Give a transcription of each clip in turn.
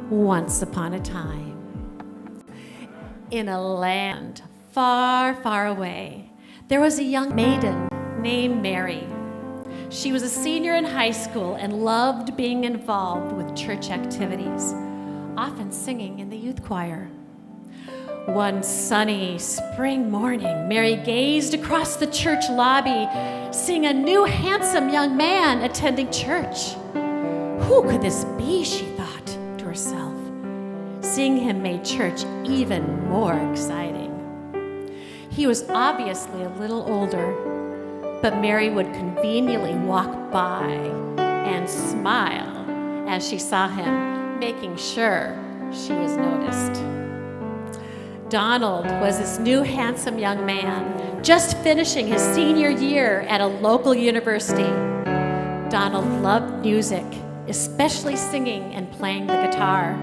Once upon a time, in a land far, far away, there was a young maiden named Mary. She was a senior in high school and loved being involved with church activities, often singing in the youth choir. One sunny spring morning, Mary gazed across the church lobby, seeing a new handsome young man attending church. Who could this be, she thought to herself. Seeing him made church even more exciting. He was obviously a little older, but Mary would conveniently walk by and smile as she saw him, making sure she was noticed. Donald was this new handsome young man, just finishing his senior year at a local university. Donald loved music, especially singing and playing the guitar.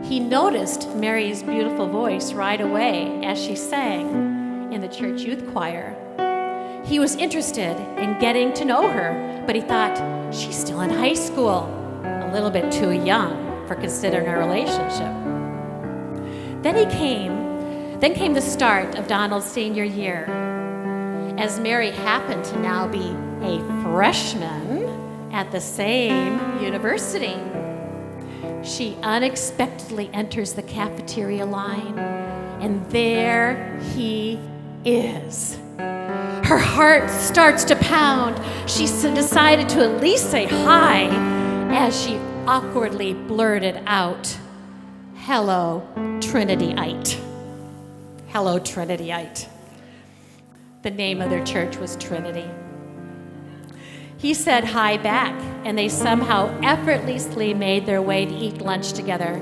He noticed Mary's beautiful voice right away as she sang in the church youth choir. He was interested in getting to know her, but he thought, she's still in high school, a little bit too young for considering a relationship. Then came the start of Donald's senior year. As Mary happened to now be a freshman at the same university, she unexpectedly enters the cafeteria line, and there he is. Her heart starts to pound. She decided to at least say hi as she awkwardly blurted out, "Hello, Trinityite." Hello, Trinityite. The name of their church was Trinity. He said hi back, and they somehow effortlessly made their way to eat lunch together,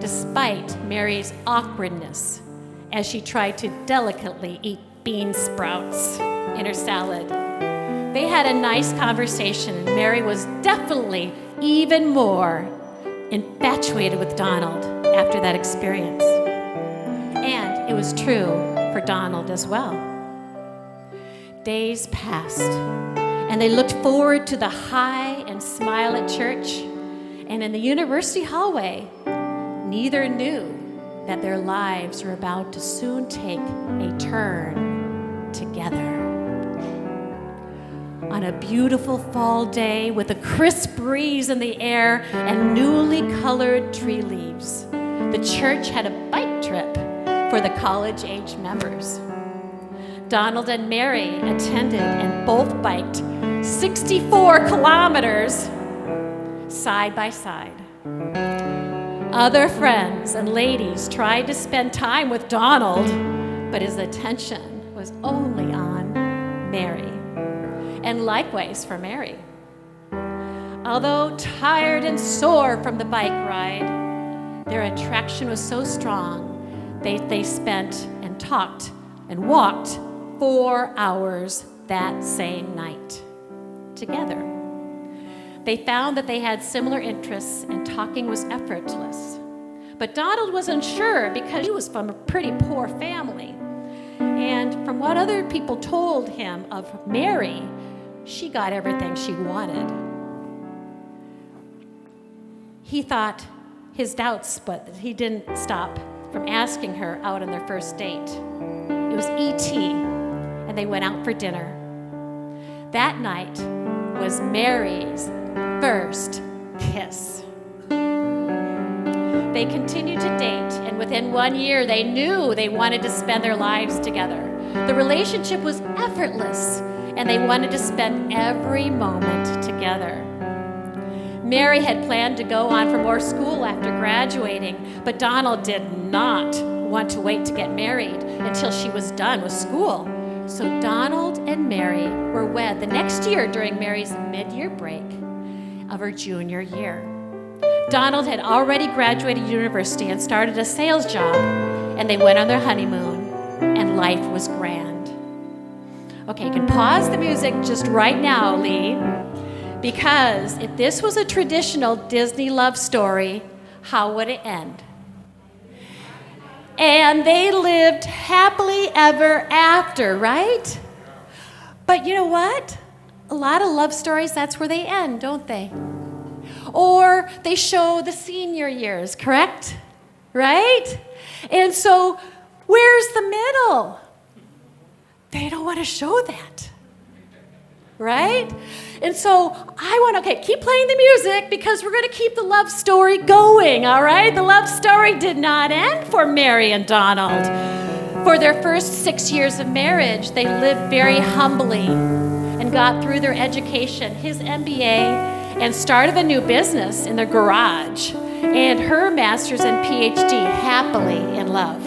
despite Mary's awkwardness as she tried to delicately eat bean sprouts in her salad. They had a nice conversation, and Mary was definitely even more infatuated with Donald after that experience. And it was true for Donald as well. Days passed, and they looked forward to the hi and smile at church. And in the university hallway, neither knew that their lives were about to soon take a turn together. On a beautiful fall day with a crisp breeze in the air and newly colored tree leaves, the church had a bike trip for the college-age members. Donald and Mary attended and both biked 64 kilometers side by side. Other friends and ladies tried to spend time with Donald, but his attention was only on Mary, and likewise for Mary. Although tired and sore from the bike ride, their attraction was so strong, they spent and talked and walked 4 hours that same night together. They found that they had similar interests and talking was effortless. But Donald was unsure because he was from a pretty poor family. And from what other people told him of Mary, she got everything she wanted. He thought his doubts, but he didn't stop from asking her out on their first date. It was E.T., and they went out for dinner. That night was Mary's first kiss. They continued to date, and within 1 year, they knew they wanted to spend their lives together. The relationship was effortless, and they wanted to spend every moment together. Mary had planned to go on for more school after graduating, but Donald did not want to wait to get married until she was done with school. So Donald and Mary were wed the next year during Mary's mid-year break of her junior year. Donald had already graduated university and started a sales job, and they went on their honeymoon, and life was grand. Okay, you can pause the music just right now, Lee, because if this was a traditional Disney love story, how would it end? And they lived happily ever after, right? But you know what? A lot of love stories, that's where they end, don't they? Or they show the senior years, correct? Right? And so, where's the middle? They don't want to show that. Right? And so keep playing the music because we're going to keep the love story going, all right? The love story did not end for Mary and Donald. For their first 6 years of marriage, they lived very humbly and got through their education, his MBA, and started a new business in their garage, and her master's and PhD, happily in love.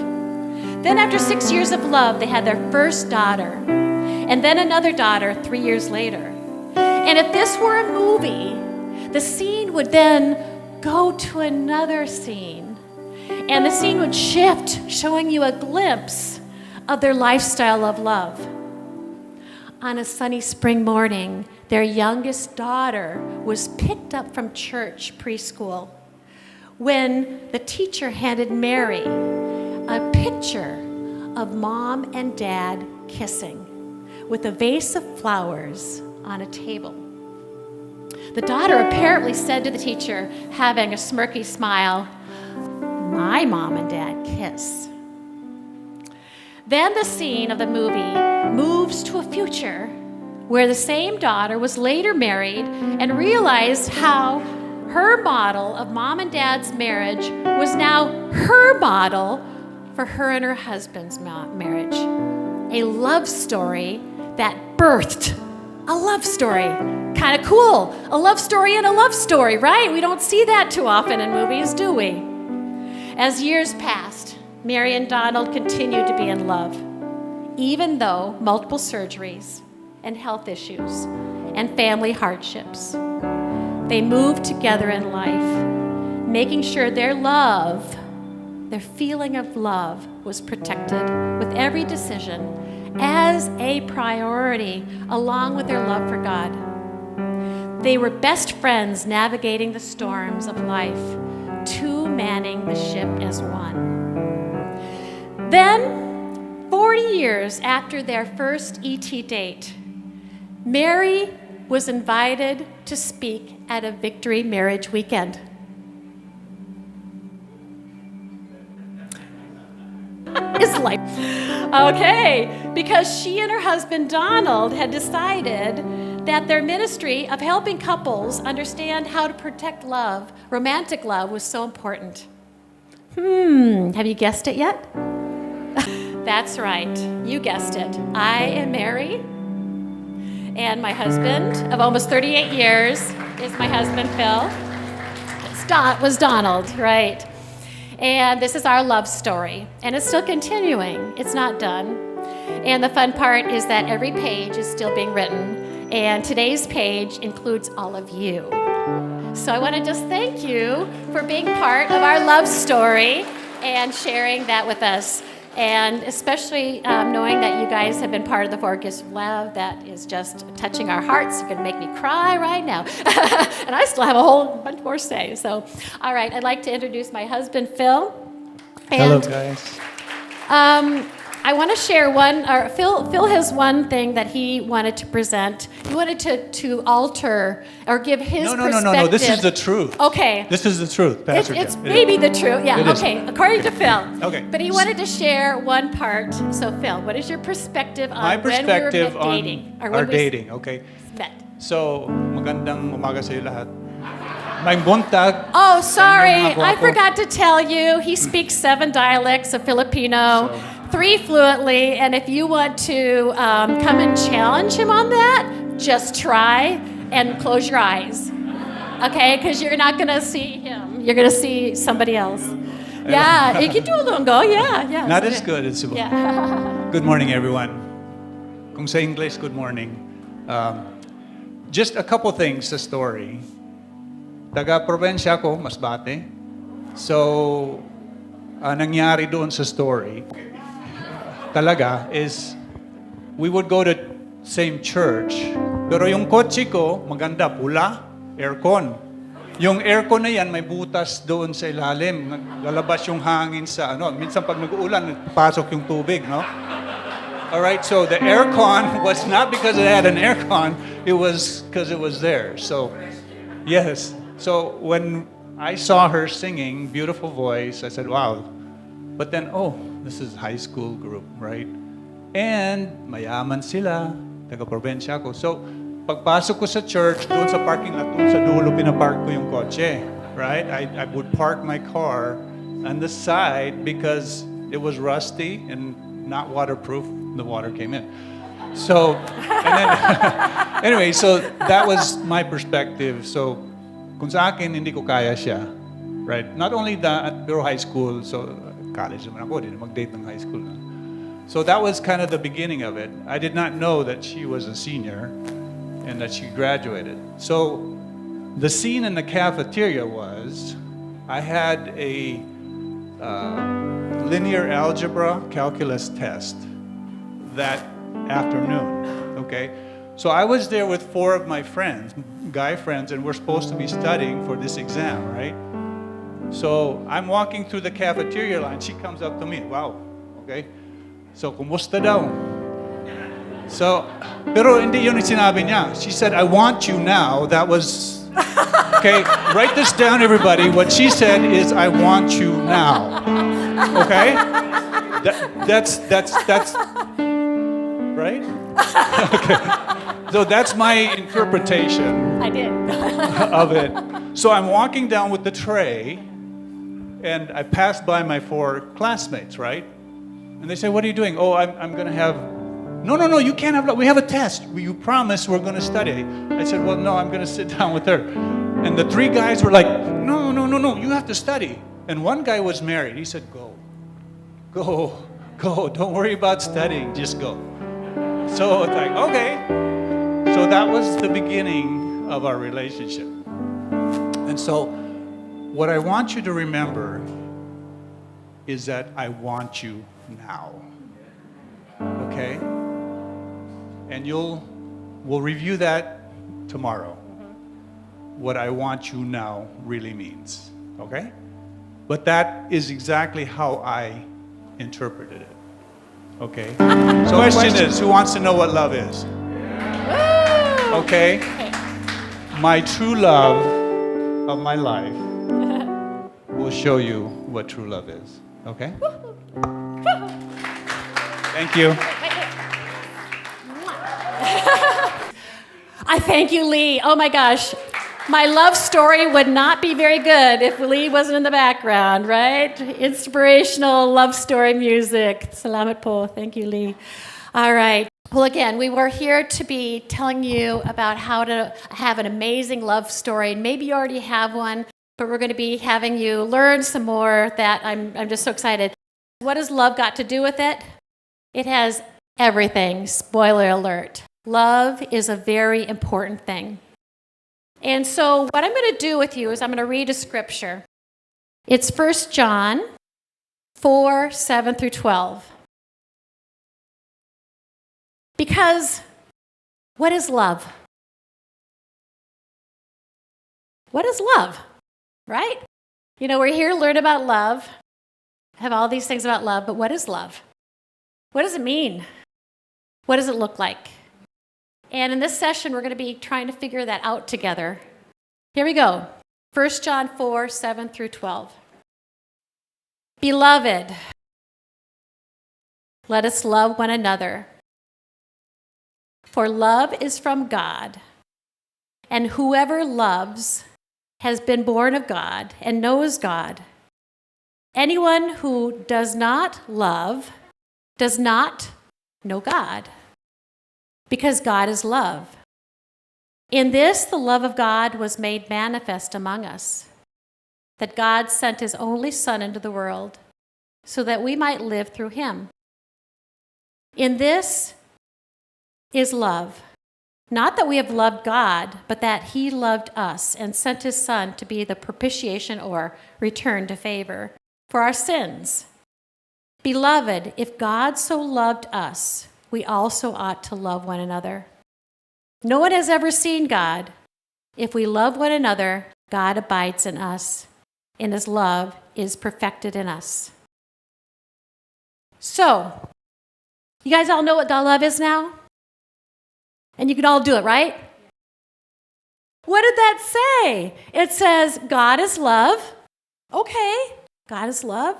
Then after 6 years of love, they had their first daughter, and then another daughter 3 years later. And if this were a movie, the scene would then go to another scene. And the scene would shift, showing you a glimpse of their lifestyle of love. On a sunny spring morning, their youngest daughter was picked up from church preschool when the teacher handed Mary a picture of mom and dad kissing with a vase of flowers on a table. The daughter apparently said to the teacher, having a smirky smile, "My mom and dad kiss." Then the scene of the movie moves to a future where the same daughter was later married and realized how her model of mom and dad's marriage was now her model for her and her husband's marriage. A love story that birthed a love story. Kind of cool. A love story and a love story, right? We don't see that too often in movies, do we? As years passed, Mary and Donald continued to be in love, even though multiple surgeries and health issues and family hardships. They moved together in life, making sure their love, their feeling of love, was protected with every decision as a priority, along with their love for God. They were best friends navigating the storms of life, two manning the ship as one. Then, 40 years after their first ET date, Mary was invited to speak at a Victory Marriage Weekend. It's like, okay, because she and her husband Donald had decided that their ministry of helping couples understand how to protect love, romantic love, was so important. Have you guessed it yet? That's right, you guessed it. I am Mary, and my husband of almost 38 years is my husband, Phil. Was Donald, right? And this is our love story, and it's still continuing. It's not done. And the fun part is that every page is still being written, and today's page includes all of you. So I want to just thank you for being part of our love story and sharing that with us, and especially knowing that you guys have been part of the Four Gifts of Love. That is just touching our hearts. You're going to make me cry right now. And I still have a whole bunch more to say. So, all right, I'd like to introduce my husband, Phil. Hello, guys. I want to share Phil has one thing that he wanted to present. He wanted to alter or give his perspective. No. This is the truth. Okay. This is the truth, Pastor. It's maybe the truth. Yeah, it okay. According to Phil. Okay. But he wanted to share one part. So, Phil, what is your perspective on My perspective when we were dating? on our dating, okay? Met. So, magandang umaga sa iyo lahat. May buntag. Oh, sorry. Sa inyong mga I gwapo. forgot to tell you. He speaks 7 dialects of Filipino, 3 fluently. And if you want to come and challenge him on that, just try and close your eyes. Okay? Because you're not going to see him. You're going to see somebody else. Yeah, you can do a lungo. Yeah. Not as good as Cebu. Yeah. Good morning, everyone. Kung sa English, good morning. Just a couple things sa story. Taga-probinsya ko, Masbate. So, nangyari doon sa story, talaga, is we would go to same church, pero yung kotse ko, maganda, pula, aircon. Yung aircon na yan, may butas doon sa ilalim. Lalabas yung hangin sa minsan pag nag-uulan, pasok yung tubig, no? Alright, so the aircon was not because it had an aircon, it was because it was there. So, yes. So when I saw her singing, beautiful voice, I said, wow. But then, oh, this is high school group, right? And mayaman sila, taga-probinsya ako. So, pagpasok ko sa church, doon sa parking lot, doon sa dulo, pinapark ko yung kotse, right? I would park my car on the side because it was rusty and not waterproof. The water came in. So, and then, anyway, so that was my perspective. So, kung sa akin, hindi ko kaya siya, right? Not only that, pero high school, so college naman ako, hindi na mag-date ng high school. So that was kind of the beginning of it. I did not know that she was a senior and that she graduated. So the scene in the cafeteria was, I had a linear algebra calculus test that afternoon, okay? So I was there with 4 of my friends, guy friends, and we're supposed to be studying for this exam, right? So I'm walking through the cafeteria line. She comes up to me. Wow, okay? So, kumusta daw? So, pero hindi yun yung sinabi niya. She said, I want you now. That was, okay, write this down, everybody. What she said is, I want you now. Okay? That's right? Okay. So that's my interpretation I did. of it. So I'm walking down with the tray, and I passed by my 4 classmates, right? And they say, what are you doing? Oh, I'm going to have... No, you can't have... We have a test. You promised we're going to study. I said, well, no, I'm going to sit down with her. And the 3 guys were like, no, you have to study. And one guy was married. He said, go. Don't worry about studying. Just go. So it's like, okay. So that was the beginning of our relationship. And so what I want you to remember is that I want you now. Okay? And we'll review that tomorrow. What I want you now really means. Okay? But that is exactly how I interpreted it. Okay? So the question is, who wants to know what love is? Okay? My true love of my life will show you what true love is. Okay? Thank you. I thank you, Lee. Oh my gosh. My love story would not be very good if Lee wasn't in the background, right? Inspirational love story music. Salamat po. Thank you, Lee. All right. Well, again, we were here to be telling you about how to have an amazing love story. And maybe you already have one, but we're going to be having you learn some more that I'm just so excited. What has love got to do with it? It has everything. Spoiler alert. Love is a very important thing. And so what I'm going to do with you is I'm going to read a scripture. It's 1 John 4, 7 through 12. Because what is love? What is love? Right? You know, we're here to learn about love, have all these things about love, but what is love? What does it mean? What does it look like? And in this session, we're going to be trying to figure that out together. Here we go. 1 John 4, 7 through 12. Beloved, let us love one another. For love is from God, and whoever loves has been born of God and knows God. Anyone who does not love does not know God, because God is love. In this, the love of God was made manifest among us, that God sent his only Son into the world so that we might live through him. In this is love, not that we have loved God, but that he loved us and sent his Son to be the propitiation or return to favor for our sins. Beloved, if God so loved us, we also ought to love one another. No one has ever seen God. If we love one another, God abides in us, and his love is perfected in us. So, you guys all know what love is now? And you can all do it, right? What did that say? It says, God is love. Okay, God is love.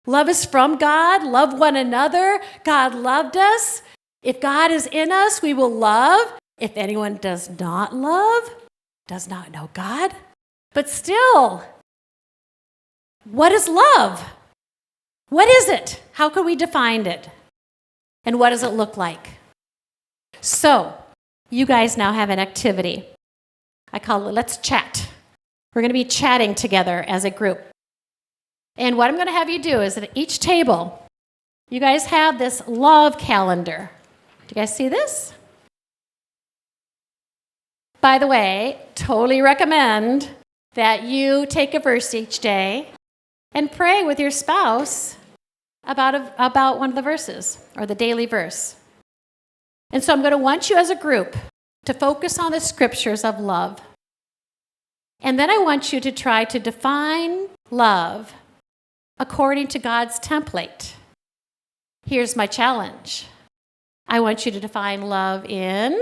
Love is from God. Love one another. God loved us. If God is in us, we will love. If anyone does not love, does not know God. But still, what is love? What is it? How can we define it? And what does it look like? So, you guys now have an activity. I call it Let's Chat. We're going to be chatting together as a group. And what I'm going to have you do is at each table, you guys have this love calendar. Do you guys see this? By the way, totally recommend that you take a verse each day and pray with your spouse about one of the verses or the daily verse. And so I'm going to want you as a group to focus on the scriptures of love. And then I want you to try to define love according to God's template. Here's my challenge. I want you to define love in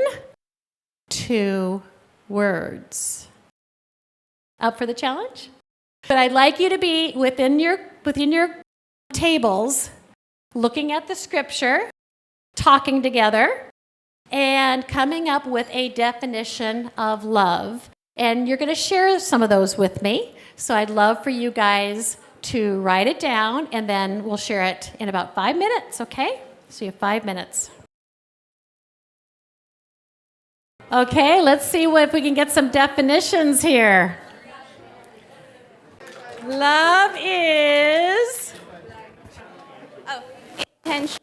2 words. Up for the challenge? But I'd like you to be within your tables, looking at the scripture, talking together, and coming up with a definition of love. And you're going to share some of those with me. So I'd love for you guys to write it down, and then we'll share it in about 5 minutes, okay? So you have 5 minutes. Okay, let's see if we can get some definitions here. Love is Intention.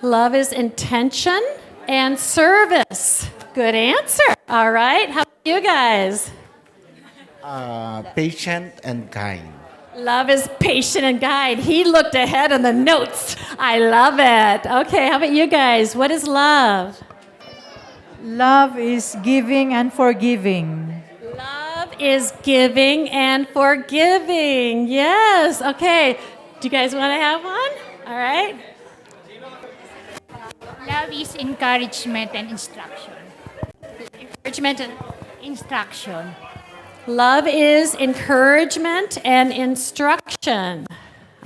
Love is intention and service. Good answer. All right. How about you guys? Patient and kind. Love is patient and kind. He looked ahead in the notes. I love it. Okay. How about you guys? What is love? Love is giving and forgiving. Love is giving and forgiving. Yes. Okay. Do you guys want to have one? All right. Love is encouragement and instruction. Encouragement and Instruction. Love is encouragement and instruction.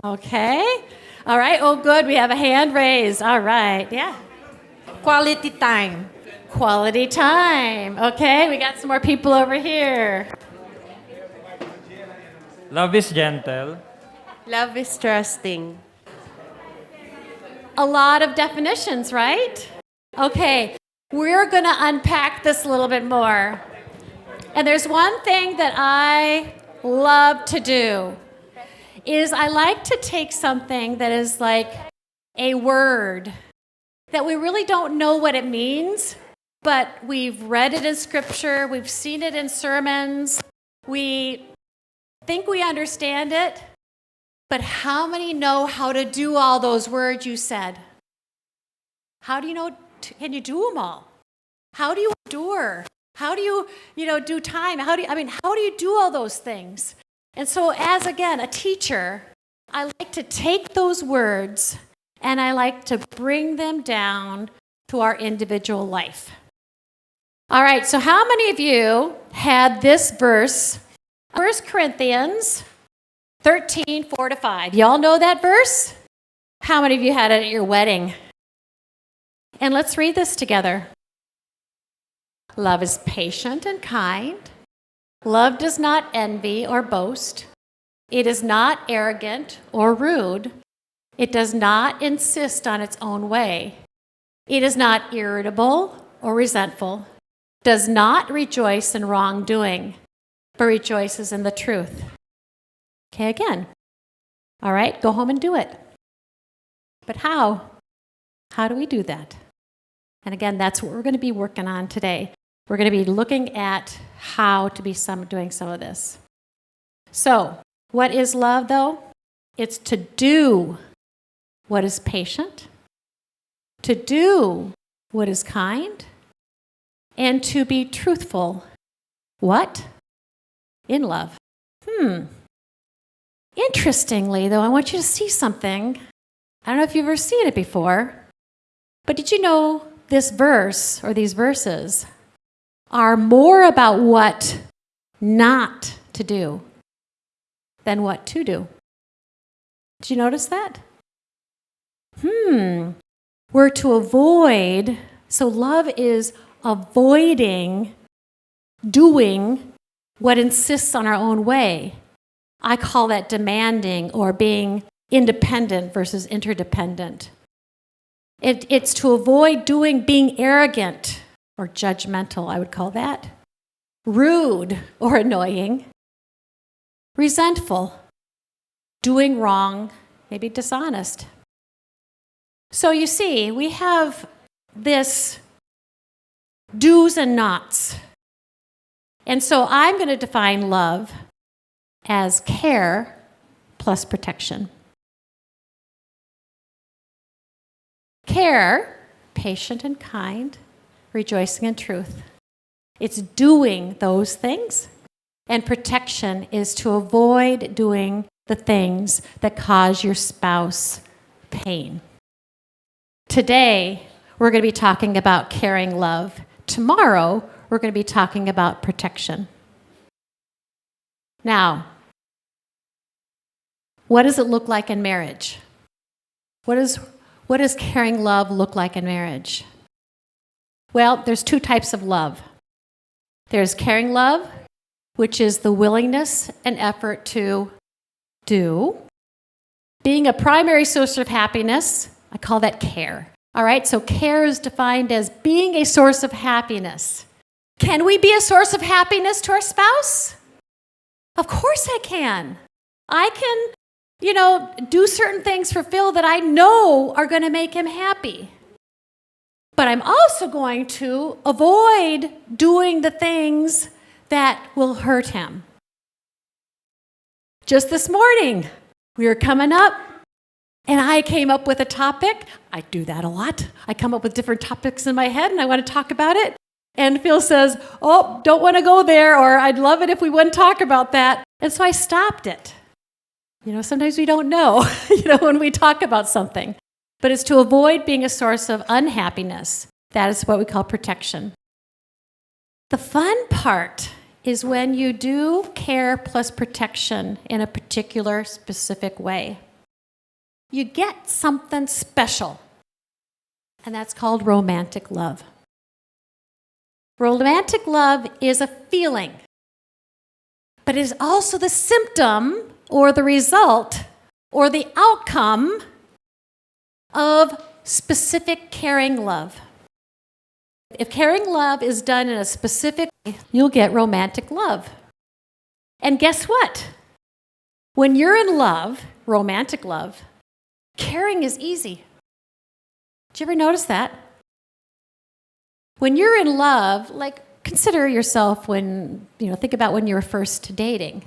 Okay. All right. Oh, good. We have a hand raised. All right. Yeah. Quality time. Quality time. Okay. We got some more people over here. Love is gentle. Love is trusting. A lot of definitions, right? Okay. We're going to unpack this a little bit more. And there's one thing that I love to do is I like to take something that is like a word that we really don't know what it means, but we've read it in scripture, we've seen it in sermons, we think we understand it, but how many know how to do all those words you said? How do you know, can you do them all? How do you endure? How do you, do time? How do you do all those things? And so as, again, a teacher, I like to take those words and I like to bring them down to our individual life. All right, so how many of you had this verse, 1 Corinthians 13, 4-5? Y'all know that verse? How many of you had it at your wedding? And let's read this together. Love is patient and kind. Love does not envy or boast. It is not arrogant or rude. It does not insist on its own way. It is not irritable or resentful. Does not rejoice in wrongdoing, but rejoices in the truth. Okay, again. All right, go home and do it. But how? How do we do that? And again, that's what we're going to be working on today. We're going to be looking at how to be doing some of this. So, what is love, though? It's to do what is patient, to do what is kind, and to be truthful. What? In love. Interestingly, though, I want you to see something. I don't know if you've ever seen it before, but did you know this verse or these verses are more about what not to do than what to do. Did you notice that? We're to avoid, so love is avoiding doing what insists on our own way. I call that demanding or being independent versus interdependent. It's to avoid being arrogant or judgmental, I would call that, rude or annoying, resentful, doing wrong, maybe dishonest. So you see, we have this do's and nots. And so I'm going to define love as care plus protection. Care, patient and kind, rejoicing in truth. It's doing those things. And protection is to avoid doing the things that cause your spouse pain. Today, we're going to be talking about caring love. Tomorrow, we're going to be talking about protection. Now, what does it look like in marriage? What does caring love look like in marriage? Well, there's two types of love. There's caring love, which is the willingness and effort to do. Being a primary source of happiness, I call that care. All right, so care is defined as being a source of happiness. Can we be a source of happiness to our spouse? Of course I can. I can, do certain things for Phil that I know are going to make him happy. But I'm also going to avoid doing the things that will hurt him. Just this morning, we were coming up, and I came up with a topic. I do that a lot. I come up with different topics in my head, and I want to talk about it. And Phil says, oh, don't want to go there, or I'd love it if we wouldn't talk about that. And so I stopped it. Sometimes we don't know, when we talk about something. But it's to avoid being a source of unhappiness. That is what we call protection. The fun part is when you do care plus protection in a particular specific way. You get something special, and that's called romantic love. Romantic love is a feeling, but it is also the symptom or the result or the outcome of specific caring love. If caring love is done in a specific way, you'll get romantic love. And guess what? When you're in love, romantic love, caring is easy. Did you ever notice that? When you're in love, consider yourself think about when you were first dating.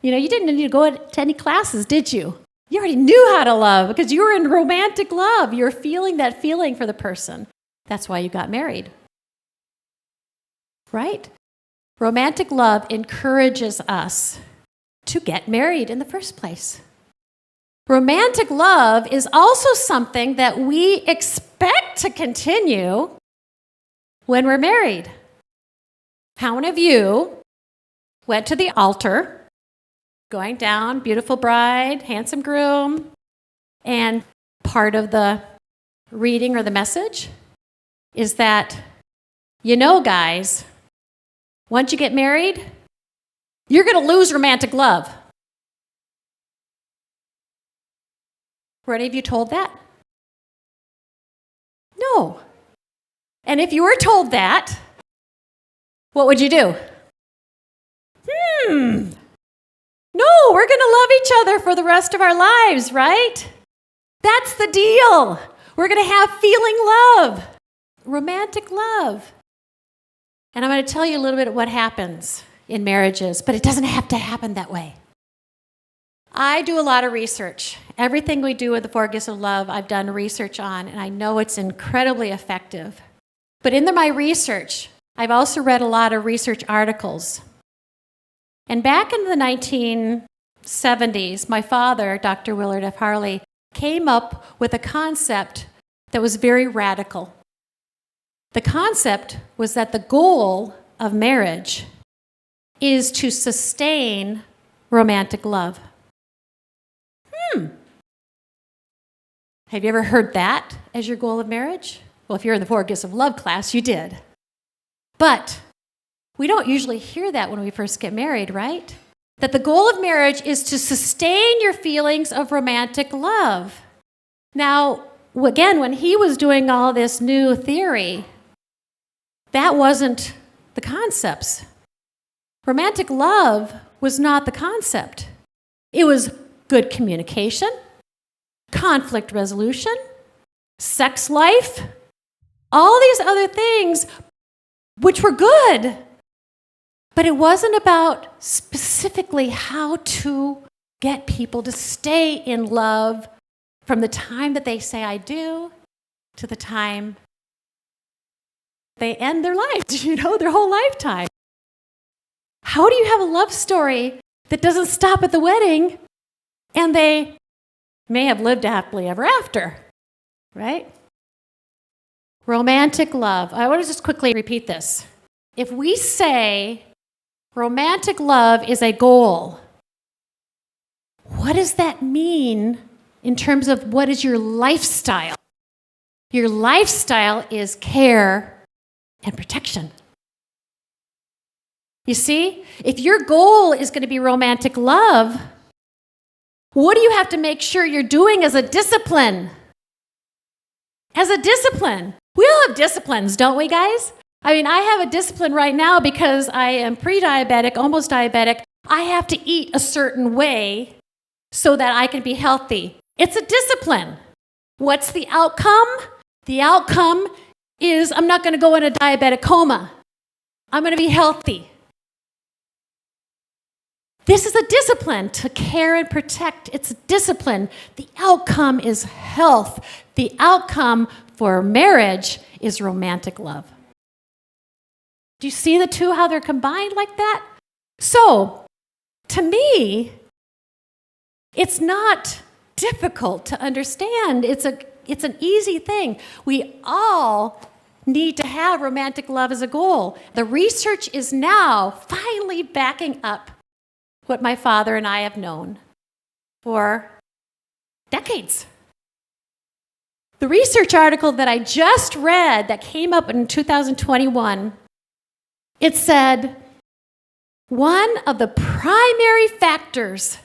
You didn't need to go to any classes, did you? You already knew how to love because you were in romantic love. You were feeling that feeling for the person. That's why you got married. Right? Romantic love encourages us to get married in the first place. Romantic love is also something that we expect to continue when we're married. How many of you went to the altar, going down, beautiful bride, handsome groom, and part of the reading or the message is that, guys, once you get married, you're going to lose romantic love. Were any of you told that? No. And if you were told that, what would you do? No, we're going to love each other for the rest of our lives, right? That's the deal. We're going to have feeling love, romantic love. And I'm going to tell you a little bit of what happens in marriages, but it doesn't have to happen that way. I do a lot of research. Everything we do with the 4 Gifts of Love, I've done research on, and I know it's incredibly effective. But in my research, I've also read a lot of research articles. And back in the 1970s, my father, Dr. Willard F. Harley, came up with a concept that was very radical. The concept was that the goal of marriage is to sustain romantic love. Have you ever heard that as your goal of marriage? Well, if you're in the 4 Gifts of Love class, you did. But we don't usually hear that when we first get married, right? That the goal of marriage is to sustain your feelings of romantic love. Now, again, when he was doing all this new theory, that wasn't the concepts. Romantic love was not the concept. It was good communication, conflict resolution, sex life, all these other things, which were good. But it wasn't about specifically how to get people to stay in love from the time that they say I do to the time they end their lives, their whole lifetime. How do you have a love story that doesn't stop at the wedding and they may have lived happily ever after, right? Romantic love. I want to just quickly repeat this. If we say romantic love is a goal, what does that mean in terms of what is your lifestyle? Your lifestyle is care and protection. You see, if your goal is going to be romantic love, what do you have to make sure you're doing as a discipline? As a discipline. We all have disciplines, don't we, guys? I mean, I have a discipline right now because I am pre-diabetic, almost diabetic. I have to eat a certain way so that I can be healthy. It's a discipline. What's the outcome? The outcome is I'm not going to go in a diabetic coma. I'm going to be healthy. This is a discipline to care and protect. It's a discipline. The outcome is health. The outcome for marriage is romantic love. Do you see the two, how they're combined like that? So, to me, it's not difficult to understand. It's an easy thing. We all need to have romantic love as a goal. The research is now finally backing up what my father and I have known for decades. The research article that I just read that came up in 2021, it said one of the primary factors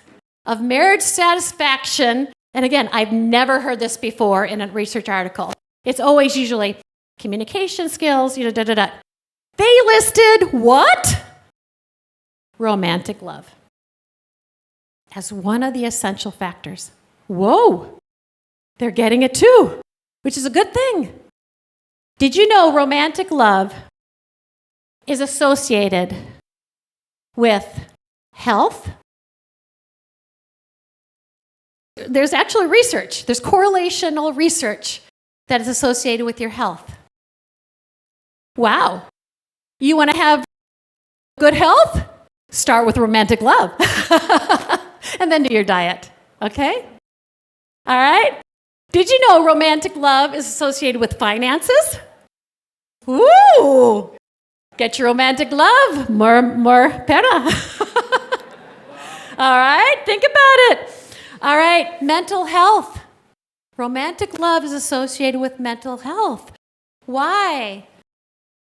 of marriage satisfaction, and again, I've never heard this before in a research article. It's always usually communication skills, They listed what? Romantic love as one of the essential factors. Whoa, they're getting it too, which is a good thing. Did you know romantic love is associated with health? There's actually research, there's correlational research that is associated with your health. Wow. You want to have good health? Start with romantic love. And then do your diet, okay? All right? Did you know romantic love is associated with finances? Ooh! Get your romantic love, more pera. All right? Think about it. All right, mental health. Romantic love is associated with mental health. Why?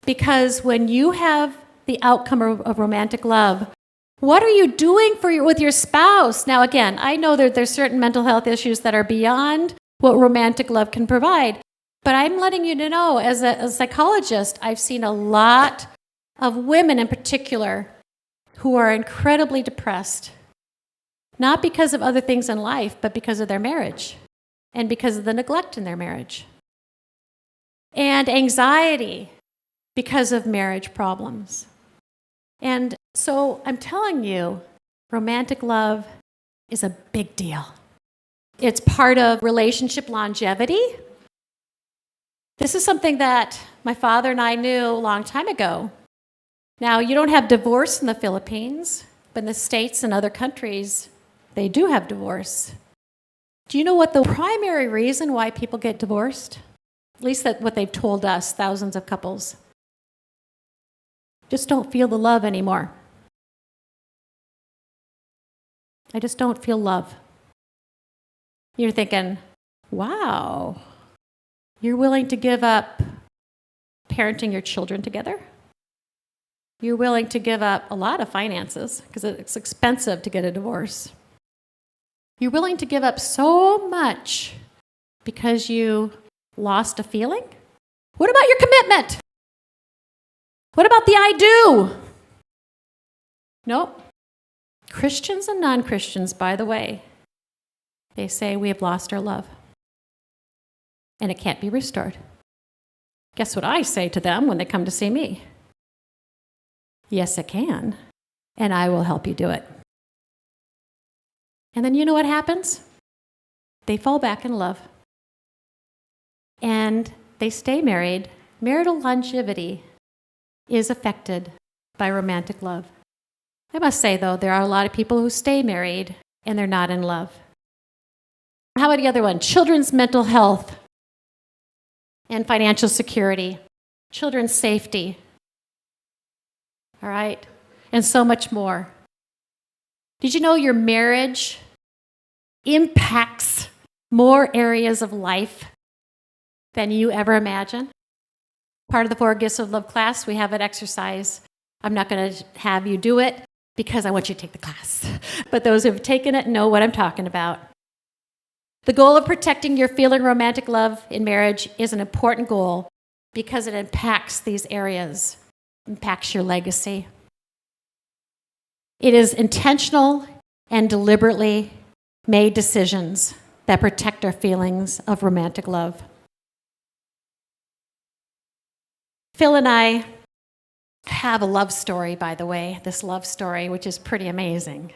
Because when you have the outcome of romantic love, what are you doing with your spouse? Now, again, I know that there's certain mental health issues that are beyond what romantic love can provide, but I'm letting you know, as a psychologist, I've seen a lot of women in particular who are incredibly depressed, not because of other things in life, but because of their marriage and because of the neglect in their marriage. And anxiety because of marriage problems. And so I'm telling you, romantic love is a big deal. It's part of relationship longevity. This is something that my father and I knew a long time ago. Now, you don't have divorce in the Philippines, but in the States and other countries, they do have divorce. Do you know what the primary reason why people get divorced? At least that's what they've told us, thousands of couples. Just don't feel the love anymore. I just don't feel love. You're thinking, wow, you're willing to give up parenting your children together? You're willing to give up a lot of finances because it's expensive to get a divorce. You're willing to give up so much because you lost a feeling? What about your commitment? What about the I do? Nope. Christians and non-Christians, by the way, they say we have lost our love and it can't be restored. Guess what I say to them when they come to see me? Yes, it can, and I will help you do it. And then you know what happens? They fall back in love. And they stay married. Marital longevity is affected by romantic love. I must say, though, there are a lot of people who stay married and they're not in love. How about the other one? Children's mental health and financial security, children's safety, all right? And so much more. Did you know your marriage impacts more areas of life than you ever imagine? Part of the 4 Gifts of Love class, we have an exercise. I'm not going to have you do it because I want you to take the class. But those who have taken it know what I'm talking about. The goal of protecting your feeling romantic love in marriage is an important goal because it impacts these areas, impacts your legacy. It is intentional and deliberately made decisions that protect our feelings of romantic love. Phil and I have a love story, by the way, this love story, which is pretty amazing.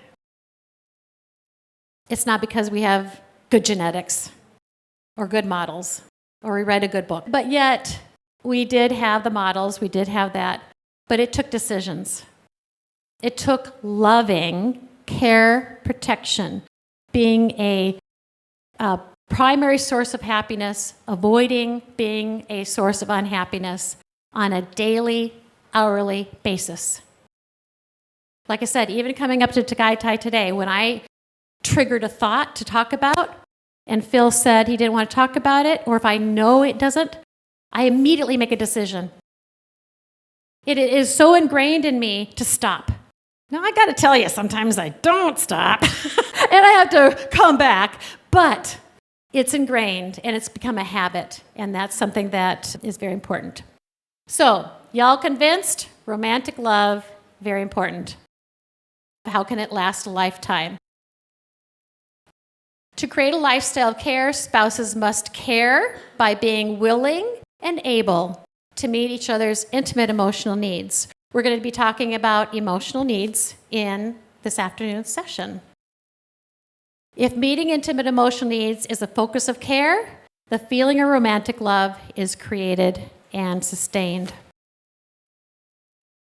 It's not because we have good genetics or good models or we read a good book, but yet we did have the models, we did have that, but it took decisions. It took loving, care, protection, being a primary source of happiness, avoiding being a source of unhappiness on a daily, hourly basis. Like I said, even coming up to Tagaytay today, when I triggered a thought to talk about, and Phil said he didn't want to talk about it, or if I know it doesn't, I immediately make a decision. It is so ingrained in me to stop. Now, I got to tell you, sometimes I don't stop, and I have to come back, but it's ingrained, and it's become a habit, and that's something that is very important. So, y'all convinced? Romantic love, very important. How can it last a lifetime? To create a lifestyle of care, spouses must care by being willing and able to meet each other's intimate emotional needs. We're going to be talking about emotional needs in this afternoon's session. If meeting intimate emotional needs is a focus of care, the feeling of romantic love is created and sustained.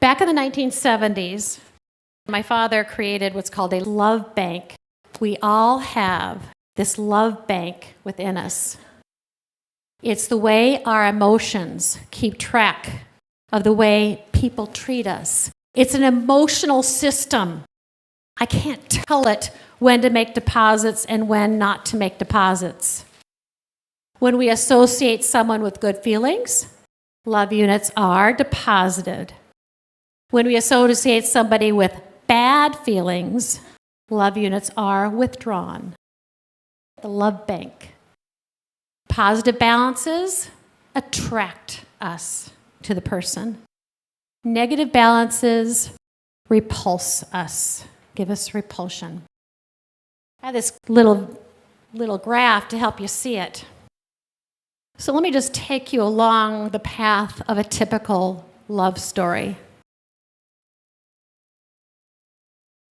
Back in the 1970s, my father created what's called a love bank. We all have this love bank within us. It's the way our emotions keep track of the way people treat us. It's an emotional system. I can't tell it when to make deposits and when not to make deposits. When we associate someone with good feelings, love units are deposited. When we associate somebody with bad feelings, love units are withdrawn. The love bank. Positive balances attract us to the person. Negative balances repulse us, give us repulsion. I have this little graph to help you see it. So let me just take you along the path of a typical love story.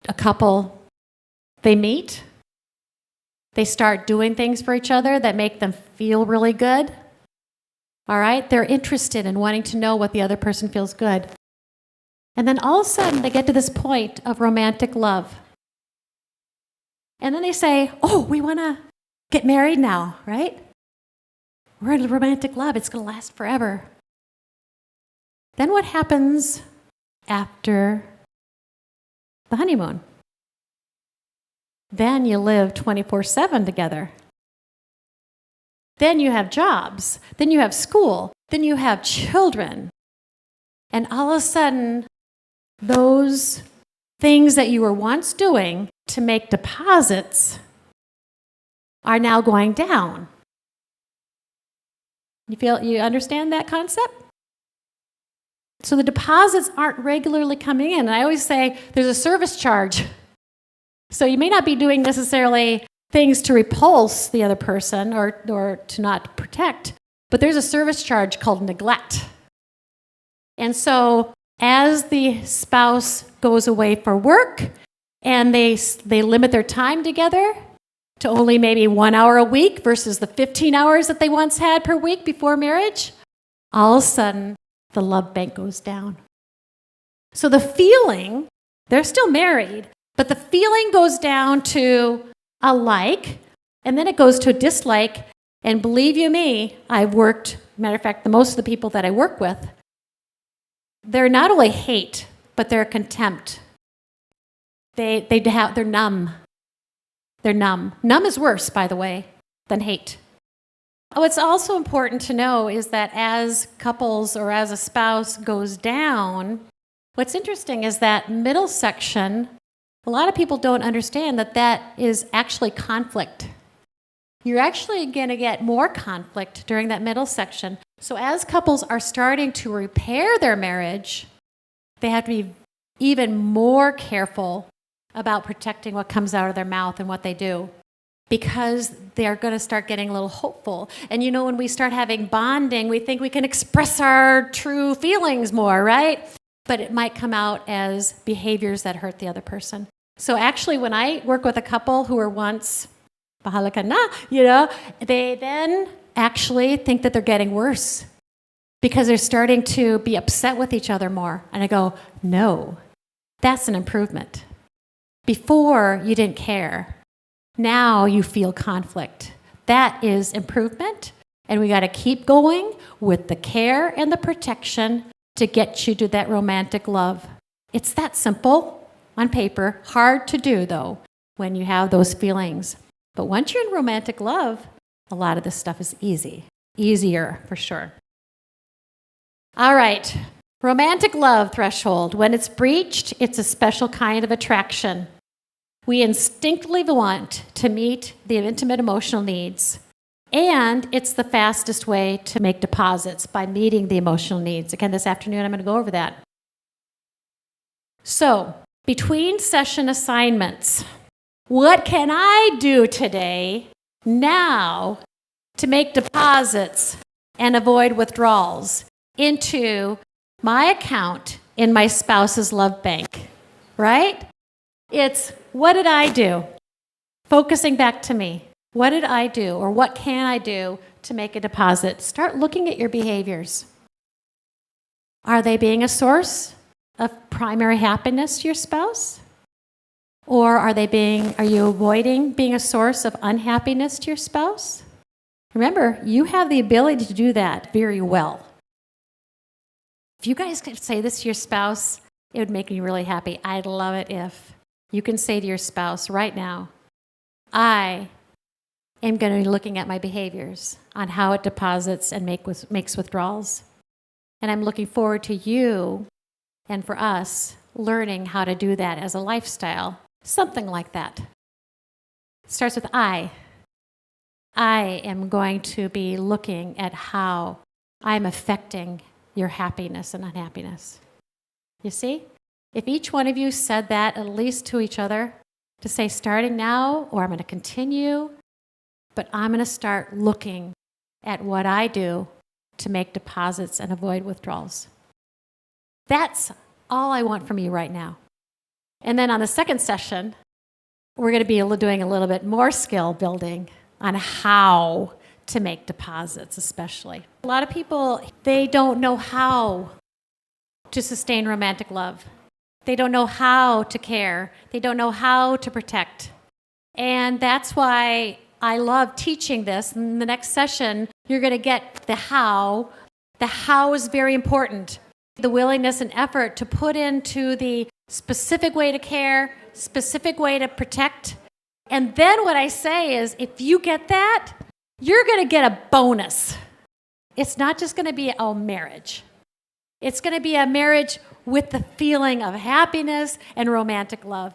A couple, they meet. They start doing things for each other that make them feel really good. All right? They're interested in wanting to know what the other person feels good. And then all of a sudden, they get to this point of romantic love. And then they say, oh, we want to get married now, right? We're in romantic love. It's going to last forever. Then what happens after the honeymoon? Then you live 24/7 together. Then you have jobs. Then you have school. Then you have children. And all of a sudden, those things that you were once doing to make deposits are now going down. You understand that concept? So the deposits aren't regularly coming in. And I always say there's a service charge. So you may not be doing necessarily things to repulse the other person or to not protect, but there's a service charge called neglect. And so as the spouse goes away for work and they limit their time together to only maybe 1 hour a week versus the 15 hours that they once had per week before marriage, all of a sudden the love bank goes down. So the feeling, they're still married, but the feeling goes down to a like, and then it goes to a dislike. And believe you me, matter of fact, most of the people that I work with, they're not only hate, but they're contempt. They're numb. They're numb. Numb is worse, by the way, than hate. What's also important to know is that as couples or as a spouse goes down, what's interesting is that middle section, a lot of people don't understand that is actually conflict. You're actually going to get more conflict during that middle section. So as couples are starting to repair their marriage, they have to be even more careful about protecting what comes out of their mouth and what they do, because they're going to start getting a little hopeful. And you know, when we start having bonding, we think we can express our true feelings more, right? But it might come out as behaviors that hurt the other person. So actually, when I work with a couple who were once bahala ka na, they then actually think that they're getting worse because they're starting to be upset with each other more. And I go, no, that's an improvement. Before, you didn't care. Now you feel conflict. That is improvement. And we got to keep going with the care and the protection to get you to that romantic love. It's that simple on paper, hard to do though when you have those feelings. But once you're in romantic love, a lot of this stuff is easier for sure. All right, romantic love threshold. When it's breached, it's a special kind of attraction. We instinctively want to meet the intimate emotional needs. And it's the fastest way to make deposits, by meeting the emotional needs. Again, this afternoon, I'm going to go over that. So, between session assignments, what can I do today, now, to make deposits and avoid withdrawals into my account in my spouse's love bank, right? It's, what did I do? Focusing back to me. What did I do, or what can I do to make a deposit? Start looking at your behaviors. Are they being a source of primary happiness to your spouse? Or are you avoiding being a source of unhappiness to your spouse? Remember, you have the ability to do that very well. If you guys could say this to your spouse, it would make me really happy. I'd love it if you can say to your spouse right now, I am going to be looking at my behaviors on how it deposits and makes withdrawals. And I'm looking forward to you and for us learning how to do that as a lifestyle, something like that. It starts with I. I am going to be looking at how I'm affecting your happiness and unhappiness. You see? If each one of you said that at least to each other, to say starting now, or I'm going to continue, but I'm going to start looking at what I do to make deposits and avoid withdrawals. That's all I want from you right now. And then on the second session, we're going to be doing a little bit more skill building on how to make deposits, especially. A lot of people, they don't know how to sustain romantic love. They don't know how to care. They don't know how to protect. And that's why I love teaching this. In the next session, You're going to get the how. The how is very important. The willingness and effort to put into the specific way to care, specific way to protect. And then what I say is, if you get that, you're going to get a bonus. It's not just going to be a marriage. It's going to be a marriage with the feeling of happiness and romantic love.